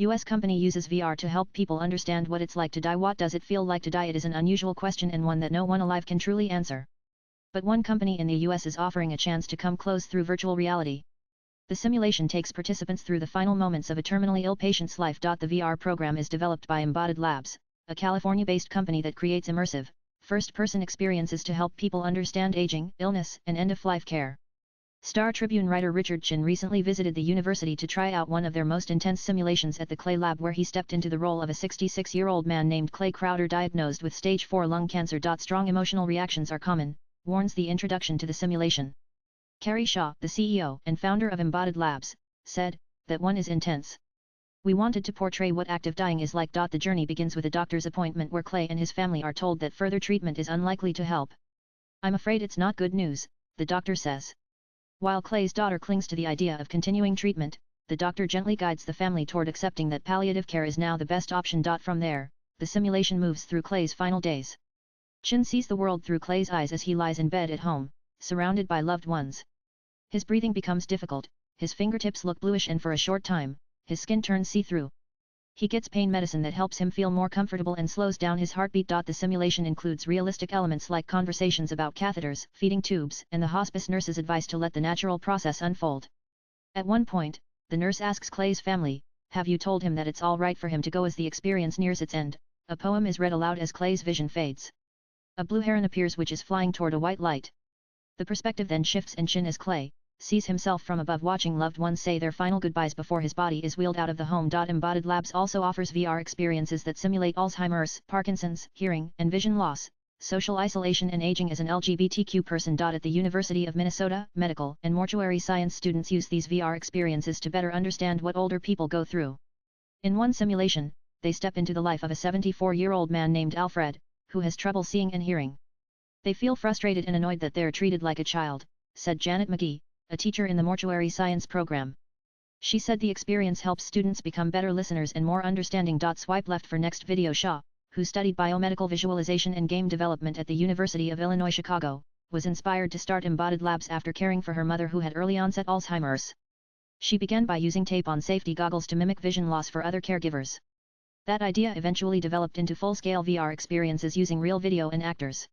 US company uses VR to help people understand what it's like to die. What does it feel like to die? It is an unusual question and one that no one alive can truly answer. But one company in the US is offering a chance to come close through virtual reality. The simulation takes participants through the final moments of a terminally ill patient's life. The VR program is developed by Embodied Labs, a California-based company that creates immersive, first-person experiences to help people understand aging, illness, and end-of-life care. Star Tribune writer Richard Chin recently visited the university to try out one of their most intense simulations at the Clay Lab, where he stepped into the role of a 66-year-old man named Clay Crowder, diagnosed with stage 4 lung cancer. Strong emotional reactions are common, warns the introduction to the simulation. Carrie Shaw, the CEO and founder of Embodied Labs, said, "That one is intense. We wanted to portray what active dying is like." The journey begins with a doctor's appointment where Clay and his family are told that further treatment is unlikely to help. "I'm afraid it's not good news," the doctor says. While Clay's daughter clings to the idea of continuing treatment, the doctor gently guides the family toward accepting that palliative care is now the best option. From there, the simulation moves through Clay's final days. Chin sees the world through Clay's eyes as he lies in bed at home, surrounded by loved ones. His breathing becomes difficult, his fingertips look bluish, and for a short time, his skin turns see-through. He gets pain medicine that helps him feel more comfortable and slows down his heartbeat. The simulation includes realistic elements like conversations about catheters, feeding tubes, and the hospice nurse's advice to let the natural process unfold. At one point, the nurse asks Clay's family, "Have you told him that it's all right for him to go?" As the experience nears its end, a poem is read aloud as Clay's vision fades. A blue heron appears which is flying toward a white light. The perspective then shifts and Chin, as Clay, sees himself from above watching loved ones say their final goodbyes before his body is wheeled out of the home. Embodied Labs also offers VR experiences that simulate Alzheimer's, Parkinson's, hearing and vision loss, social isolation, and aging as an LGBTQ person. At the University of Minnesota, medical and mortuary science students use these VR experiences to better understand what older people go through. In one simulation, they step into the life of a 74-year-old man named Alfred, who has trouble seeing and hearing. "They feel frustrated and annoyed that they're treated like a child," said Janet McGee, a teacher in the mortuary science program. She said the experience helps students become better listeners and more understanding. Swipe left for next video. Shaw, who studied biomedical visualization and game development at the University of Illinois Chicago, was inspired to start Embodied Labs after caring for her mother who had early onset Alzheimer's. She began by using tape-on safety goggles to mimic vision loss for other caregivers. That idea eventually developed into full-scale VR experiences using real video and actors.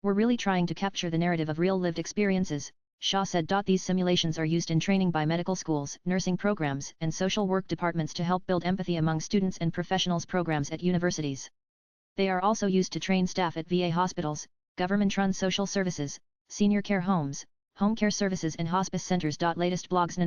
"We're really trying to capture the narrative of real lived experiences," Shaw said. These simulations are used in training by medical schools, nursing programs, and social work departments to help build empathy among students and professionals programs at universities. They are also used to train staff at VA hospitals, government-run social services, senior care homes, home care services, and hospice centers. Latest blogs.